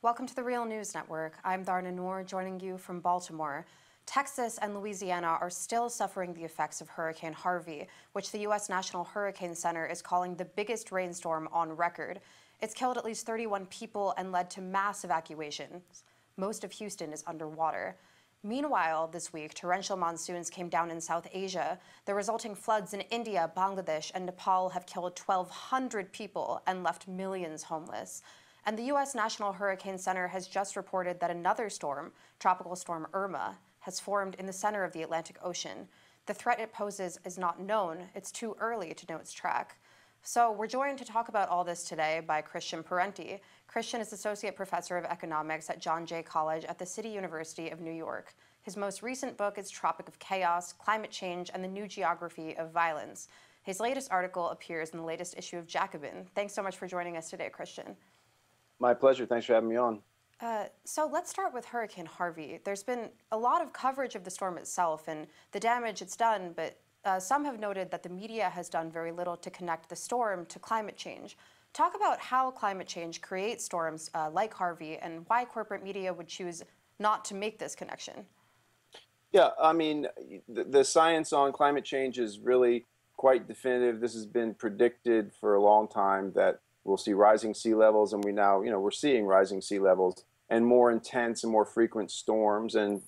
Welcome to the Real News Network. I'm Dharna Noor, joining you from Baltimore. Texas and Louisiana are still suffering the effects of Hurricane Harvey, which the U.S. National Hurricane Center is calling the biggest rainstorm on record. It's killed at least 31 people and led to mass evacuations. Most of Houston is underwater. Meanwhile, this week, torrential monsoons came down in South Asia. The resulting floods in India, Bangladesh, and Nepal have killed 1,200 people and left millions homeless. And the U.S. National Hurricane Center has just reported that another storm, Tropical Storm Irma, has formed in the center of the Atlantic Ocean. The threat it poses is not known. It's too early to know its track. So we're joined to talk about all this today by Christian Parenti. Christian is Associate Professor of Economics at John Jay College at the City University of New York. His most recent book is Tropic of Chaos, Climate Change, and the New Geography of Violence. His latest article appears in the latest issue of Jacobin. Thanks so much for joining us today, Christian. My pleasure. Thanks for having me on. So let's start with Hurricane Harvey. There's been a lot of coverage of the storm itself and the damage it's done, but some have noted that the media has done very little to connect the storm to climate change. Talk about how climate change creates storms like Harvey and why corporate media would choose not to make this connection. Yeah, I mean, the science on climate change is really quite definitive. This has been predicted for a long time that we'll see rising sea levels, and we're seeing rising sea levels and more intense and more frequent storms. And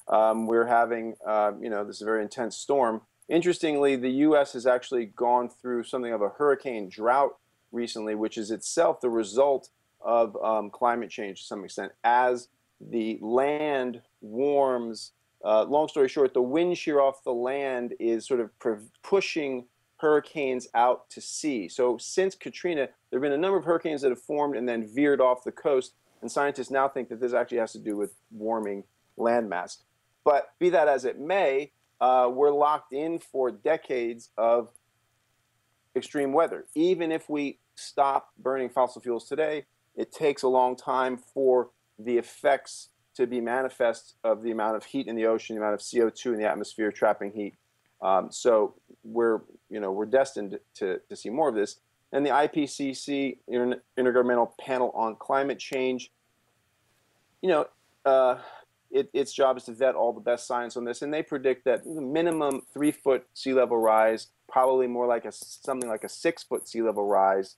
we're having, this very intense storm. Interestingly, the U.S. has actually gone through something of a hurricane drought recently, which is itself the result of climate change to some extent. As the land warms, long story short, the wind shear off the land is sort of pushing hurricanes out to sea. So since Katrina, there have been a number of hurricanes that have formed and then veered off the coast, and scientists now think that this actually has to do with warming landmass. But be that as it may, we're locked in for decades of extreme weather. Even if we stop burning fossil fuels today, it takes a long time for the effects to be manifest of the amount of heat in the ocean, the amount of CO2 in the atmosphere trapping heat. So we're destined to see more of this. And the IPCC, Intergovernmental Panel on Climate Change, its job is to vet all the best science on this, and they predict that the minimum 3-foot sea level rise, probably more like something like a 6-foot sea level rise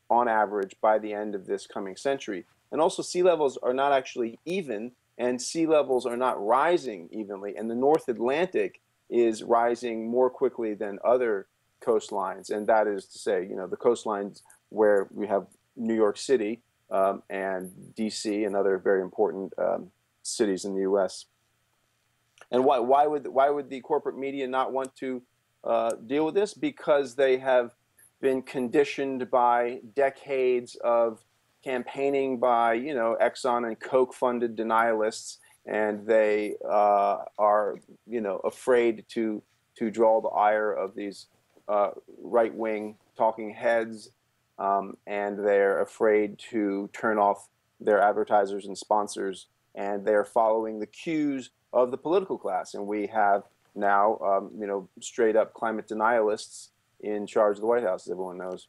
on average by the end of this coming century. And also sea levels are not actually even, and sea levels are not rising evenly, and the North Atlantic is rising more quickly than other coastlines, and that is to say, the coastlines where we have New York City and D.C. and other very important cities in the U.S. And why would the corporate media not want to deal with this? Because they have been conditioned by decades of campaigning by Exxon and Koch funded denialists, and they are afraid to draw the ire of these right-wing talking heads, and they're afraid to turn off their advertisers and sponsors, and they're following the cues of the political class. And we have now straight up climate denialists in charge of the White House, as everyone knows.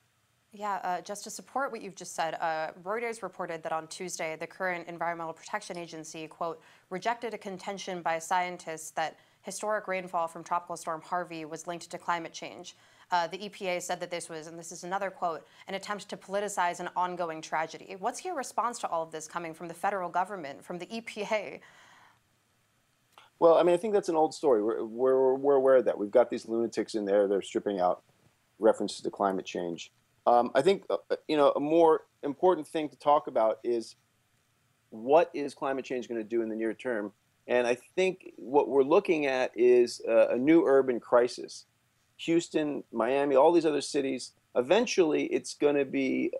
Yeah, just to support what you've just said, Reuters reported that on Tuesday, the current Environmental Protection Agency, quote, rejected a contention by scientists that historic rainfall from Tropical Storm Harvey was linked to climate change. The EPA said that this was, and this is another quote, an attempt to politicize an ongoing tragedy. What's your response to all of this coming from the federal government, from the EPA? Well, I mean, I think that's an old story. We're aware of that. We've got these lunatics in there. They're stripping out references to climate change. I think, a more important thing to talk about is what is climate change going to do in the near term? And I think what we're looking at is a new urban crisis. Houston, Miami, all these other cities, eventually it's going to be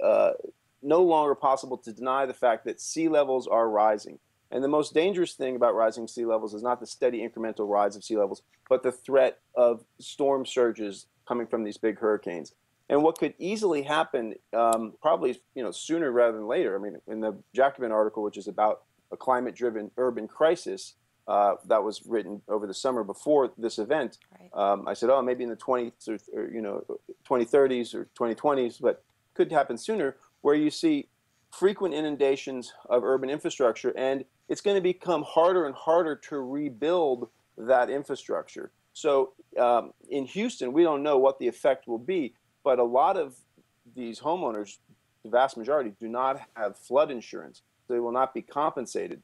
no longer possible to deny the fact that sea levels are rising. And the most dangerous thing about rising sea levels is not the steady incremental rise of sea levels, but the threat of storm surges coming from these big hurricanes. And what could easily happen, probably sooner rather than later. I mean, in the Jacobin article, which is about a climate-driven urban crisis that was written over the summer before this event, right. I said, oh, maybe in the 20s or 2030s or 2020s, but could happen sooner, where you see frequent inundations of urban infrastructure, and it's going to become harder and harder to rebuild that infrastructure. So in Houston, we don't know what the effect will be, but a lot of these homeowners, the vast majority, do not have flood insurance. They will not be compensated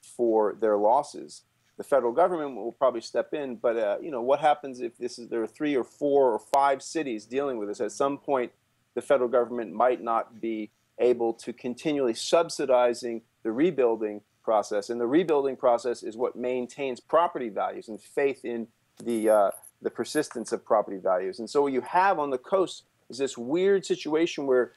for their losses. The federal government will probably step in, but what happens if there are 3 or 4 or 5 cities dealing with this? At some point, the federal government might not be able to continually subsidizing the rebuilding process, and the rebuilding process is what maintains property values and faith in the persistence of property values. And so what you have on the coast is this weird situation where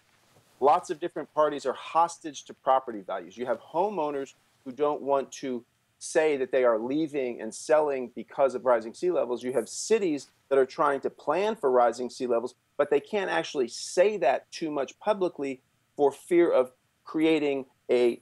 lots of different parties are hostage to property values. You have homeowners who don't want to say that they are leaving and selling because of rising sea levels. You have cities that are trying to plan for rising sea levels, but they can't actually say that too much publicly for fear of creating a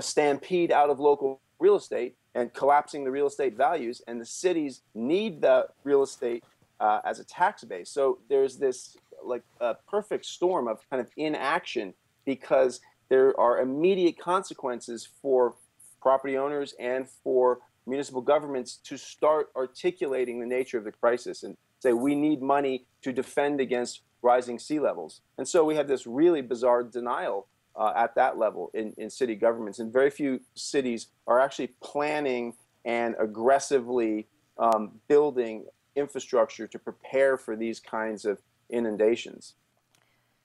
stampede out of local real estate and collapsing the real estate values. And the cities need the real estate as a tax base. So there's this like a perfect storm of kind of inaction, because there are immediate consequences for property owners and for municipal governments to start articulating the nature of the crisis and say, we need money to defend against rising sea levels. And so we have this really bizarre denial at that level in city governments. And very few cities are actually planning and aggressively building infrastructure to prepare for these kinds of inundations.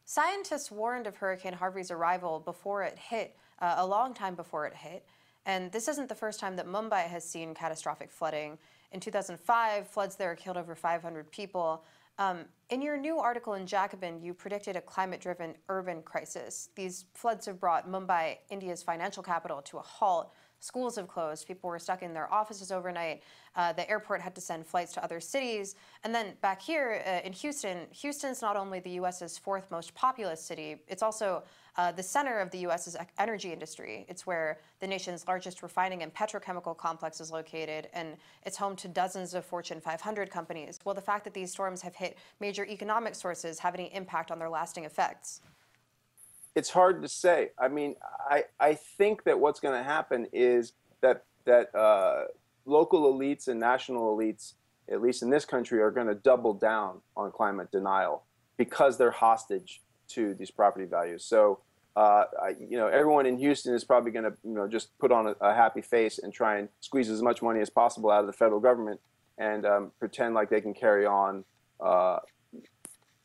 Scientists warned of Hurricane Harvey's arrival before it hit, a long time before it hit. And this isn't the first time that Mumbai has seen catastrophic flooding. In 2005, floods there killed over 500 people. In your new article in Jacobin, you predicted a climate-driven urban crisis. These floods have brought Mumbai, India's financial capital, to a halt. Schools have closed. People were stuck in their offices overnight. The airport had to send flights to other cities. And then back here in Houston, Houston's not only the U.S.'s 4th most populous city, it's also the center of the U.S.'s energy industry. It's where the nation's largest refining and petrochemical complex is located, and it's home to dozens of Fortune 500 companies. Will the fact that these storms have hit major economic sources have any impact on their lasting effects? It's hard to say. I mean, I think that what's going to happen is that local elites and national elites, at least in this country, are going to double down on climate denial because they're hostage to these property values. So, everyone in Houston is probably going to, just put on a happy face and try and squeeze as much money as possible out of the federal government and pretend like they can carry on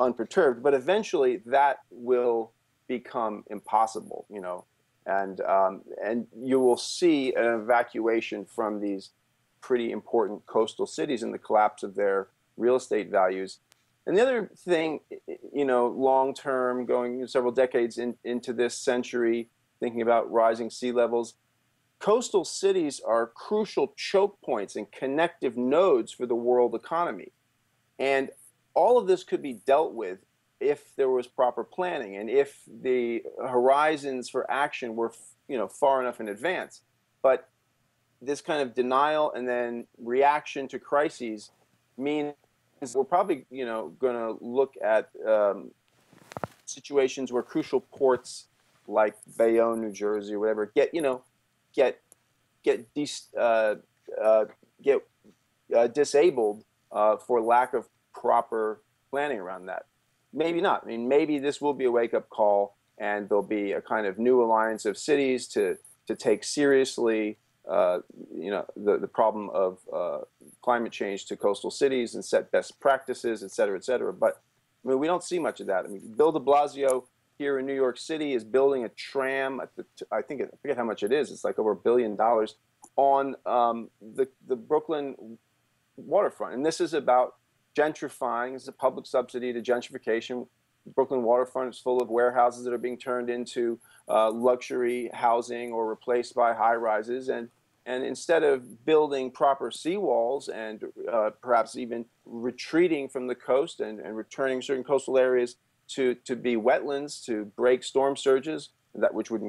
unperturbed. But eventually, that will become impossible, and you will see an evacuation from these pretty important coastal cities and the collapse of their real estate values. And the other thing, long term, going several decades into this century, thinking about rising sea levels, coastal cities are crucial choke points and connective nodes for the world economy. And all of this could be dealt with if there was proper planning and if the horizons for action were, far enough in advance. But this kind of denial and then reaction to crises means we're probably, going to look at situations where crucial ports like Bayonne, New Jersey, or whatever, get disabled for lack of proper planning around that. Maybe not. I mean, maybe this will be a wake-up call, and there'll be a kind of new alliance of cities to take seriously, the problem of climate change to coastal cities and set best practices, et cetera, et cetera. But I mean, we don't see much of that. I mean, Bill de Blasio here in New York City is building a tram. I forget how much it is. It's like over $1 billion on the Brooklyn waterfront, and this is about gentrifying. It's a public subsidy to gentrification. The Brooklyn waterfront is full of warehouses that are being turned into luxury housing or replaced by high rises. And instead of building proper seawalls and perhaps even retreating from the coast and returning certain coastal areas to be wetlands to break storm surges, which would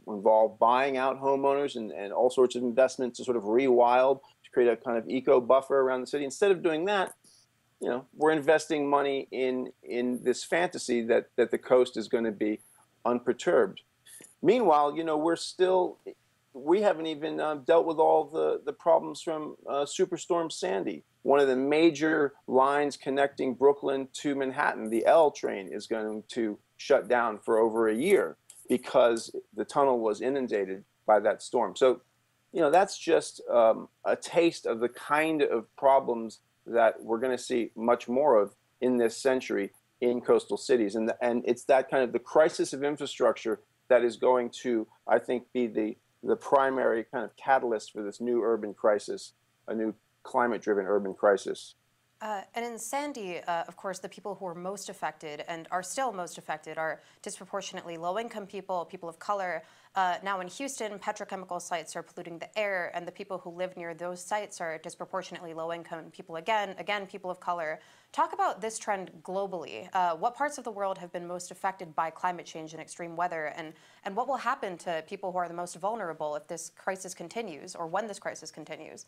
involve buying out homeowners and all sorts of investments to sort of rewild, to create a kind of eco buffer around the city. Instead of doing that, we're investing money in this fantasy that the coast is going to be unperturbed. Meanwhile, we haven't even dealt with all the problems from Superstorm Sandy. One of the major lines connecting Brooklyn to Manhattan, the L train, is going to shut down for over a year because the tunnel was inundated by that storm. So, that's just a taste of the kind of problems that we're going to see much more of in this century in coastal cities. And it's that kind of the crisis of infrastructure that is going to, I think, be the primary kind of catalyst for this new urban crisis, a new climate-driven urban crisis. And in Sandy, of course, the people who are most affected and are still most affected are disproportionately low-income people, people of color. Now in Houston, petrochemical sites are polluting the air, and the people who live near those sites are disproportionately low-income people again, people of color. Talk about this trend globally. What parts of the world have been most affected by climate change and extreme weather, and what will happen to people who are the most vulnerable if this crisis continues, or when this crisis continues?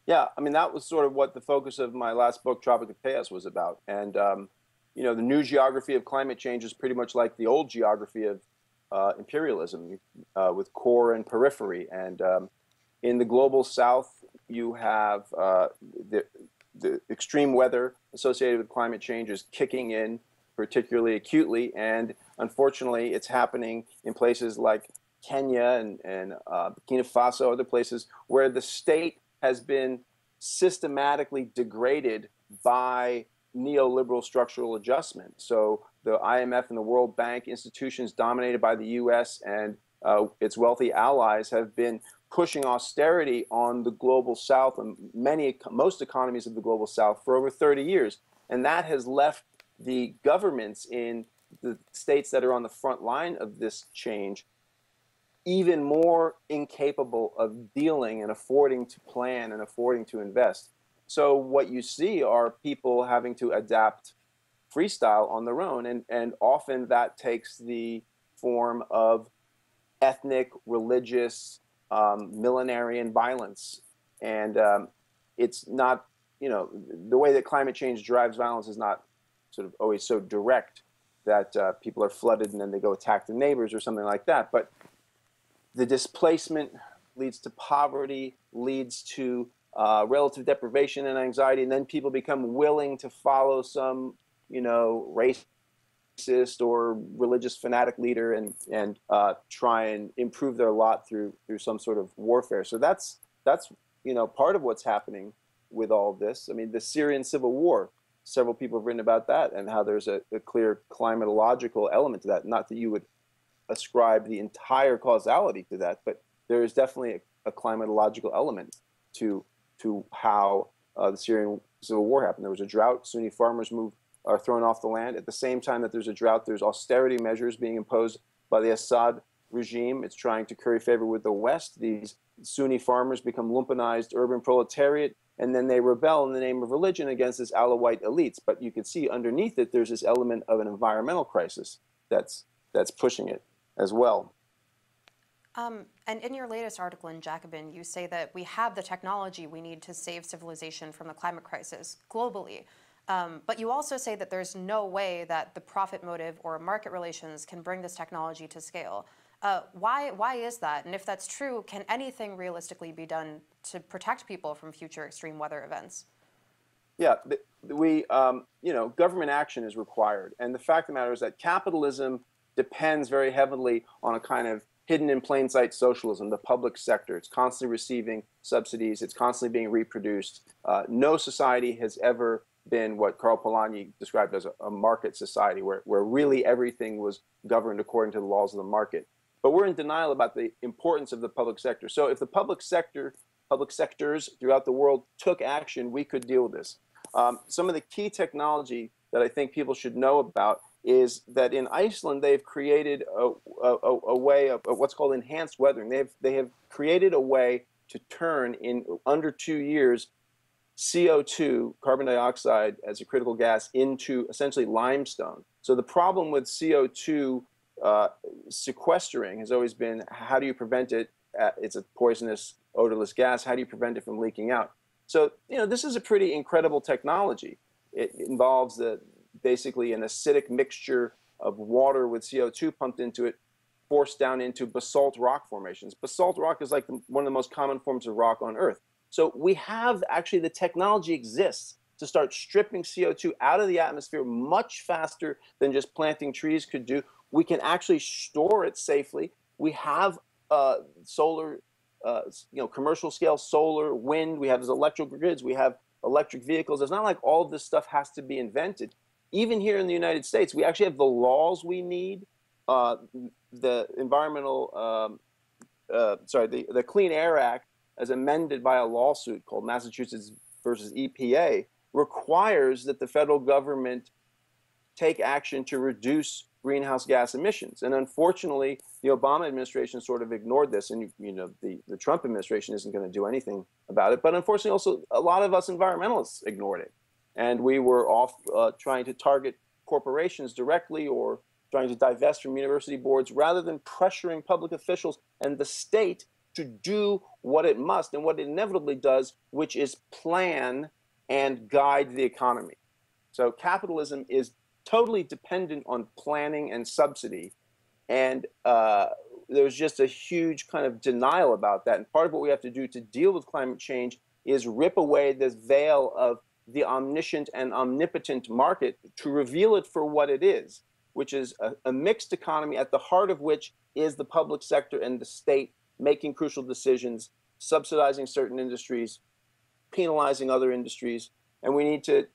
Yeah, I mean, that was sort of what the focus of my last book, Tropic of Chaos, was about. And, the new geography of climate change is pretty much like the old geography of imperialism, with core and periphery. And in the global south, you have the extreme weather associated with climate change is kicking in particularly acutely. And unfortunately, it's happening in places like Kenya and Burkina Faso, other places where the state has been systematically degraded by neoliberal structural adjustment. So the IMF and the World Bank, institutions dominated by the US and its wealthy allies, have been pushing austerity on the global south and most economies of the global south for over 30 years. And that has left the governments in the states that are on the front line of this change even more incapable of dealing and affording to plan and affording to invest. So what you see are people having to adapt freestyle on their own, and often that takes the form of ethnic, religious, millenarian violence. And it's not, the way that climate change drives violence is not sort of always so direct that people are flooded and then they go attack their neighbors or something like that. But the displacement leads to poverty, leads to relative deprivation and anxiety, and then people become willing to follow some, racist or religious fanatic leader and try and improve their lot through some sort of warfare. So that's part of what's happening with all of this. I mean, the Syrian civil war, several people have written about that and how there's a clear climatological element to that. Not that you would ascribe the entire causality to that, but there is definitely a climatological element to how the Syrian civil war happened. There was a drought. Sunni farmers are thrown off the land. At the same time that there's a drought, there's austerity measures being imposed by the Assad regime. It's trying to curry favor with the West. These Sunni farmers become lumpenized urban proletariat, and then they rebel in the name of religion against this Alawite elites. But you can see underneath it, there's this element of an environmental crisis that's pushing it as well. And in your latest article in Jacobin, you say that we have the technology we need to save civilization from the climate crisis globally. But you also say that there's no way that the profit motive or market relations can bring this technology to scale. Why is that? And if that's true, can anything realistically be done to protect people from future extreme weather events? Yeah, government action is required. And the fact of the matter is that capitalism depends very heavily on a kind of hidden in plain sight socialism, the public sector. It's constantly receiving subsidies. It's constantly being reproduced. No society has ever been what Karl Polanyi described as a market society, where really everything was governed according to the laws of the market. But we're in denial about the importance of the public sector. So if the public sectors throughout the world took action, we could deal with this. Some of the key technology that I think people should know about is that in Iceland they've created a way of what's called enhanced weathering. They have created a way to turn in under 2 years CO2, carbon dioxide, as a critical gas into essentially limestone. So the problem with CO2 sequestering has always been, how do you prevent it? It's a poisonous, odorless gas. How do you prevent it from leaking out? So, this is a pretty incredible technology. It involves basically an acidic mixture of water with CO2 pumped into it, forced down into basalt rock formations. Basalt rock is like one of the most common forms of rock on Earth. So we have actually, the technology exists to start stripping CO2 out of the atmosphere much faster than just planting trees could do. We can actually store it safely. We have solar, commercial scale solar, wind. We have electrical grids. We have electric vehicles. It's not like all of this stuff has to be invented. Even here in the United States, we actually have the laws we need. The the Clean Air Act, as amended by a lawsuit called Massachusetts versus EPA, requires that the federal government take action to reduce greenhouse gas emissions. And unfortunately, the Obama administration sort of ignored this, and the Trump administration isn't going to do anything about it. But unfortunately, also a lot of us environmentalists ignored it, and we were off trying to target corporations directly or trying to divest from university boards rather than pressuring public officials and the state to do what it must and what it inevitably does, which is plan and guide the economy. So capitalism is totally dependent on planning and subsidy. And there's just a huge kind of denial about that. And part of what we have to do to deal with climate change is rip away this veil of the omniscient and omnipotent market to reveal it for what it is, which is a mixed economy at the heart of which is the public sector and the state making crucial decisions, subsidizing certain industries, penalizing other industries. And we need to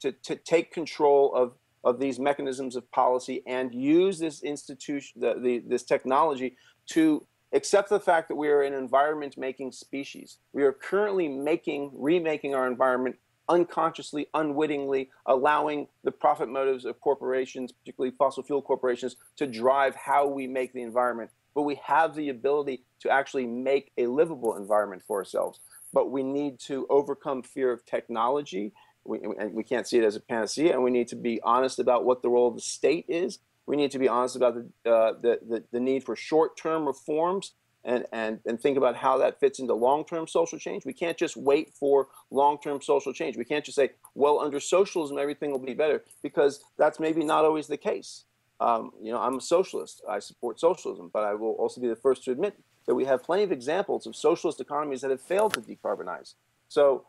take control of these mechanisms of policy and use this institution, this technology, to accept the fact that we are an environment-making species. We are currently remaking our environment unconsciously, unwittingly, allowing the profit motives of corporations, particularly fossil fuel corporations, to drive how we make the environment. But we have the ability to actually make a livable environment for ourselves. But we need to overcome fear of technology. We can't see it as a panacea, and we need to be honest about what the role of the state is. We need to be honest about the need for short-term reforms and think about how that fits into long-term social change. We can't just wait for long-term social change. We can't just say, well, under socialism, everything will be better, because that's maybe not always the case. I'm a socialist. I support socialism, but I will also be the first to admit that we have plenty of examples of socialist economies that have failed to decarbonize. So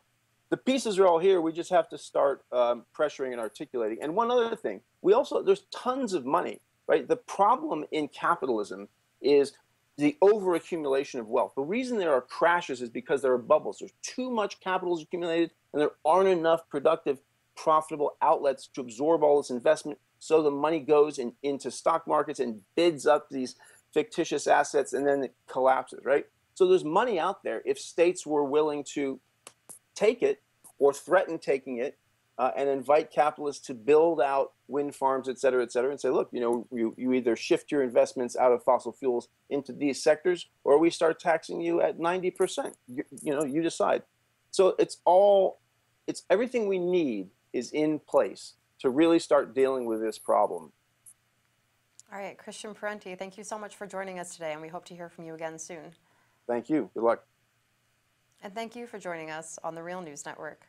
the pieces are all here. We just have to start pressuring and articulating. And one other thing, there's tons of money, right? The problem in capitalism is the overaccumulation of wealth. The reason there are crashes is because there are bubbles. There's too much capital accumulated, and there aren't enough productive, profitable outlets to absorb all this investment. So the money goes into stock markets and bids up these fictitious assets, and then it collapses, right? So there's money out there if states were willing to take it or threaten taking it and invite capitalists to build out wind farms, et cetera, and say, look, you either shift your investments out of fossil fuels into these sectors, or we start taxing you at 90%. You decide. So it's everything we need is in place to really start dealing with this problem. All right, Christian Parenti, thank you so much for joining us today, and we hope to hear from you again soon. Thank you. Good luck. And thank you for joining us on the Real News Network.